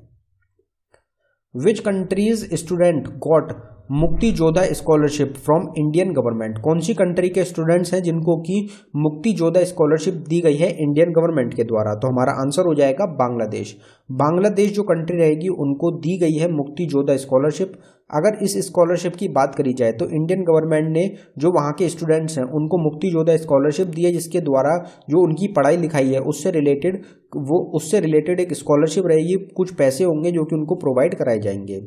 विच कंट्रीज स्टूडेंट गॉट मुक्ति Jodha scholarship from Indian government. कौन सी कंट्री के स्टूडेंट्स हैं जिनको की मुक्ति जोधा स्कॉलरशिप दी गई है इंडियन गवर्नमेंट के द्वारा, तो हमारा आंसर हो जाएगा बांग्लादेश। बांग्लादेश जो कंट्री रहेगी उनको दी गई है मुक्ति जोधा स्कॉलरशिप। अगर इस स्कॉलरशिप की बात करी जाए तो इंडियन गवर्नमेंट ने जो वहाँ के स्टूडेंट्स हैं उनको मुक्ति जोधा स्कॉलरशिप दी है, जिसके द्वारा जो उनकी पढ़ाई लिखाई है उससे रिलेटेड एक स्कॉलरशिप रहेगी, कुछ पैसे होंगे जो कि उनको प्रोवाइड कराए जाएंगे।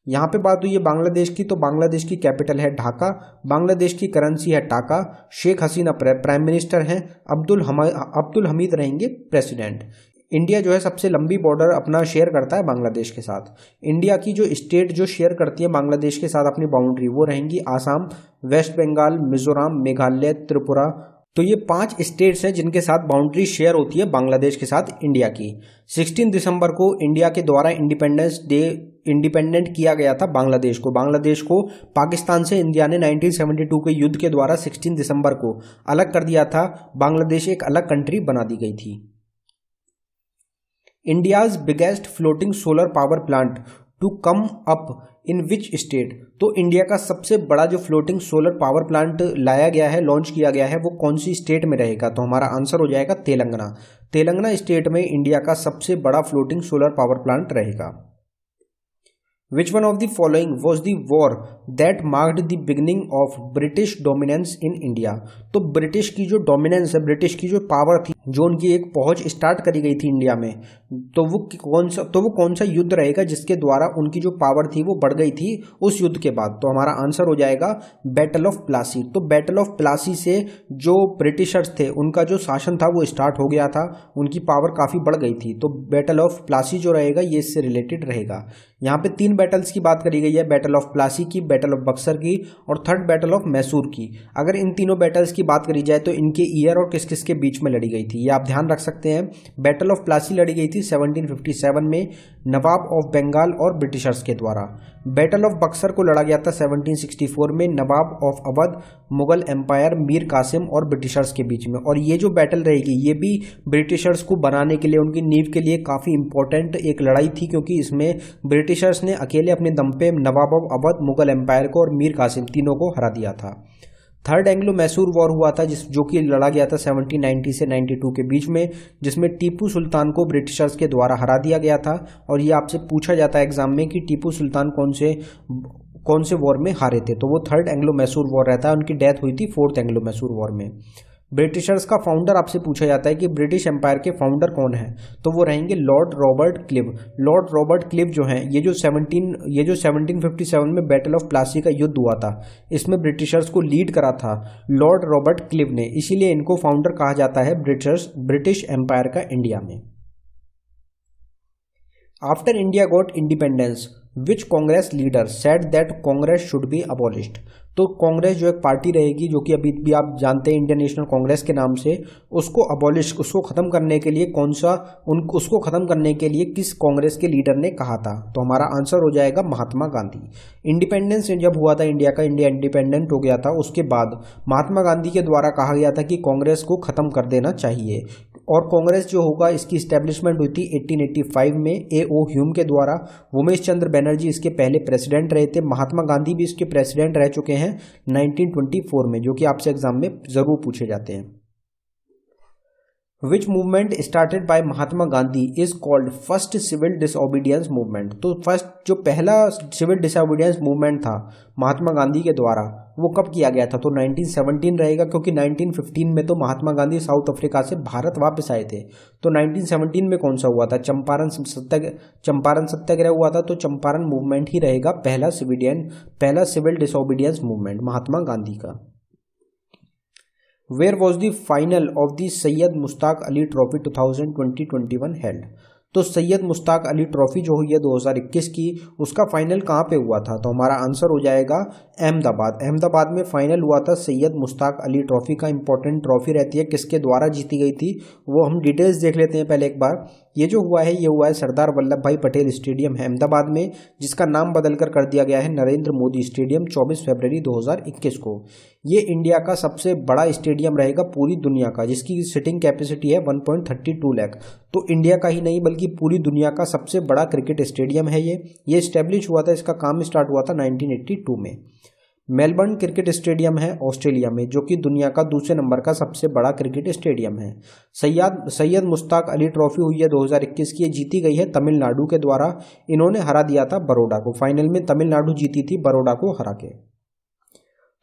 यहाँ पे बात हुई है बांग्लादेश की, तो बांग्लादेश की कैपिटल है ढाका, बांग्लादेश की करेंसी है टाका, शेख हसीना प्राइम मिनिस्टर हैं, अब्दुल हमीद रहेंगे प्रेसिडेंट। इंडिया जो है सबसे लंबी बॉर्डर अपना शेयर करता है बांग्लादेश के साथ। इंडिया की जो स्टेट जो शेयर करती है बांग्लादेश के साथ अपनी बाउंड्री, वो रहेंगी आसाम, वेस्ट बंगाल, मिजोरम, मेघालय, त्रिपुरा। तो ये 5 स्टेट्स हैं जिनके साथ बाउंड्री शेयर होती है बांग्लादेश के साथ इंडिया की। 16 दिसंबर को इंडिया के द्वारा इंडिपेंडेंट किया गया था बांग्लादेश को पाकिस्तान से इंडिया ने 1972 के युद्ध के द्वारा 16 दिसंबर को अलग कर दिया था। बांग्लादेश एक अलग कंट्री बना दी गई थी। India's biggest floating solar power plant to come up in which state. तो इंडिया का सबसे बड़ा जो फ्लोटिंग सोलर पावर प्लांट लाया गया है, लॉन्च किया गया है, वो कौन सी स्टेट में रहेगा, तो हमारा आंसर हो जाएगा तेलंगाना। तेलंगाना स्टेट में इंडिया का सबसे बड़ा फ्लोटिंग सोलर पावर प्लांट रहेगा। Which one of the following was the war that marked the beginning of British dominance in India? तो ब्रिटिश की जो डोमिनेंस है, ब्रिटिश की जो पावर थी, जो उनकी एक पहुंच स्टार्ट करी गई थी इंडिया में, तो वो कौन सा युद्ध रहेगा जिसके द्वारा उनकी जो पावर थी वो बढ़ गई थी उस युद्ध के बाद, तो हमारा आंसर हो जाएगा बैटल ऑफ प्लासी। तो बैटल ऑफ प्लासी से जो ब्रिटिशर्स थे उनका जो शासन था वो स्टार्ट हो गया था, उनकी पावर काफ़ी बढ़ गई थी। तो बैटल ऑफ प्लासी जो रहेगा ये इससे रिलेटेड रहेगा। यहाँ पे 3 बैटल्स की बात करी गई है, बैटल ऑफ प्लासी की, बैटल ऑफ बक्सर की और थर्ड बैटल ऑफ मैसूर की। अगर इन तीनों बैटल्स की बात करी जाए तो इनके ईयर और किस किस के बीच में लड़ी गई थी ये आप ध्यान रख सकते हैं। बैटल ऑफ प्लासी लड़ी गई थी 1757 में नवाब ऑफ बंगाल और ब्रिटिशर्स के द्वारा। बैटल ऑफ बक्सर को लड़ा गया था 1764 में नवाब ऑफ अवध, मुगल एम्पायर, मीर कासिम और ब्रिटिशर्स के बीच में। और ये जो बैटल रहेगी ये भी ब्रिटिशर्स को बनाने के लिए, उनकी नींव के लिए काफ़ी इंपॉर्टेंट एक लड़ाई थी, क्योंकि इसमें ब्रिटिशर्स ने अकेले अपने दम पे नवाब ऑफ अवध, मुगल एम्पायर को और मीर कासिम तीनों को हरा दिया था। थर्ड एंग्लो मैसूर वॉर हुआ था जो कि लड़ा गया था 1790 से 92 के बीच में, जिसमें टीपू सुल्तान को ब्रिटिशर्स के द्वारा हरा दिया गया था। और ये आपसे पूछा जाता है एग्जाम में कि टीपू सुल्तान कौन से वॉर में हारे थे, तो वो थर्ड एंग्लो मैसूर वॉर रहता है। उनकी डेथ हुई थी फोर्थ एंग्लो मैसूर वॉर में। ब्रिटिशर्स का फाउंडर आपसे पूछा जाता है कि ब्रिटिश एम्पायर के फाउंडर कौन है, तो वो रहेंगे Lord Robert Clive. Lord Robert Clive जो हैं ये जो 1757 में बैटल ऑफ प्लासी का युद्ध हुआ था, इसमें ब्रिटिशर्स को लीड करा था लॉर्ड रॉबर्ट क्लिव ने, इसीलिए इनको फाउंडर कहा जाता है ब्रिटिश एम्पायर का इंडिया में। After India got independence which Congress leader said that Congress should be abolished. तो कांग्रेस जो एक पार्टी रहेगी जो कि अभी भी आप जानते हैं इंडियन नेशनल कांग्रेस के नाम से, उसको अबॉलिश, उसको खत्म करने के लिए उसको खत्म करने के लिए किस कांग्रेस के लीडर ने कहा था? तो हमारा आंसर हो जाएगा महात्मा गांधी। इंडिपेंडेंस जब हुआ था इंडिया का, इंडिया इंडिपेंडेंट हो गया था, उसके बाद महात्मा गांधी के द्वारा कहा गया था कि कांग्रेस को खत्म कर देना चाहिए। और कांग्रेस जो होगा इसकी इस्टेब्लिशमेंट हुई थी 1885 में A.O. ह्यूम के द्वारा। उमेश चंद्र बनर्जी इसके पहले प्रेसिडेंट रहे थे। महात्मा गांधी भी इसके प्रेसिडेंट रह चुके हैं 1924 में, जो कि आपसे एग्जाम में जरूर पूछे जाते हैं। Which movement started by Mahatma Gandhi is called first civil disobedience movement. तो फर्स्ट जो पहला सिविल डिसओबीडियंस मूवमेंट था महात्मा गांधी के द्वारा, वो कब किया गया था? तो 1917 रहेगा, क्योंकि 1915 में तो महात्मा गांधी साउथ अफ्रीका से भारत वापस आए थे। तो 1917 में कौन सा हुआ था? चंपारण सत्याग्रह हुआ था। तो चंपारण मूवमेंट ही रहेगा पहला civil disobedience movement Mahatma Gandhi का। Where was the final of the Syed Mushtaq Ali trophy 2020-21 held? तो सैयद मुश्ताक अली ट्रॉफी जो हुई है 2021 की, उसका फाइनल कहाँ पे हुआ था? तो हमारा आंसर हो जाएगा अहमदाबाद में फाइनल हुआ था सैयद मुश्ताक अली ट्रॉफी का। इंपॉर्टेंट ट्रॉफी रहती है, किसके द्वारा जीती गई थी वो हम डिटेल्स देख लेते हैं पहले एक बार। ये जो हुआ है सरदार वल्लभ भाई पटेल स्टेडियम है अहमदाबाद में, जिसका नाम बदलकर कर दिया गया है नरेंद्र मोदी स्टेडियम 24 फरवरी 2021 को। ये इंडिया का सबसे बड़ा स्टेडियम रहेगा पूरी दुनिया का, जिसकी सीटिंग कैपेसिटी है 1.32 लाख। तो इंडिया का ही नहीं बल्कि पूरी दुनिया का सबसे बड़ा क्रिकेट स्टेडियम है ये स्टैब्लिश हुआ था, इसका काम स्टार्ट हुआ था 1982 में। मेलबर्न क्रिकेट स्टेडियम है ऑस्ट्रेलिया में, जो कि दुनिया का दूसरे नंबर का सबसे बड़ा क्रिकेट स्टेडियम है। सैयद मुश्ताक अली ट्रॉफी हुई है 2021 की, जीती गई है तमिलनाडु के द्वारा। इन्होंने हरा दिया था बड़ौदा को, फाइनल में तमिलनाडु जीती थी बड़ौदा को हरा के।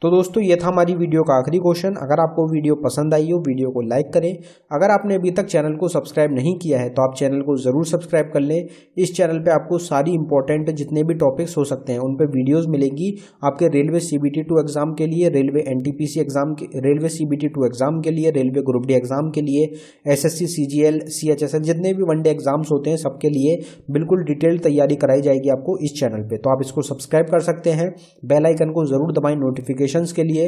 तो दोस्तों ये था हमारी वीडियो का आखिरी क्वेश्चन। अगर आपको वीडियो पसंद आई हो वीडियो को लाइक करें। अगर आपने अभी तक चैनल को सब्सक्राइब नहीं किया है तो आप चैनल को ज़रूर सब्सक्राइब कर लें। इस चैनल पे आपको सारी इंपॉर्टेंट जितने भी टॉपिक्स हो सकते हैं उन पे वीडियोस मिलेंगी। आपके रेलवे CBT 2 एग्जाम के लिए, रेलवे NTPC एग्जाम के, रेलवे CBT 2 एग्जाम के लिए, रेलवे ग्रुप D एग्जाम के लिए, SSC CGL CHSL जितने भी वनडे एग्जाम्स होते हैं सबके लिए बिल्कुल डिटेल तैयारी कराई जाएगी आपको इस चैनल पर। तो आप इसको सब्सक्राइब कर सकते हैं, बेल आइकन को ज़रूर दबाएं नोटिफिकेशन के लिए।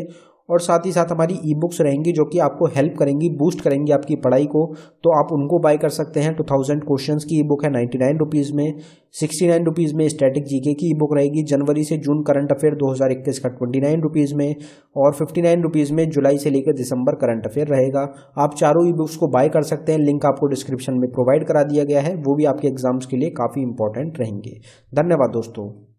और साथ ही साथ हमारी ई बुक्स रहेंगी जो कि आपको हेल्प करेंगी, बूस्ट करेंगी आपकी पढ़ाई को, तो आप उनको बाय कर सकते हैं। 2000 क्वेश्चंस की ई बुक है 99 रुपीज़ में। 69 रुपीज़ में स्टैटिक GK की ई बुक रहेगी जनवरी से जून करंट अफेयर 2021 का 29 रुपीज़ में, और 59 रुपीज़ में जुलाई से लेकर दिसंबर करंट अफेयर रहेगा। आप चारों ई बुक्स को बाय कर सकते हैं, लिंक आपको डिस्क्रिप्शन में प्रोवाइड करा दिया गया है, वो भी आपके एग्जाम्स के लिए काफ़ी इंपॉर्टेंट रहेंगे। धन्यवाद दोस्तों।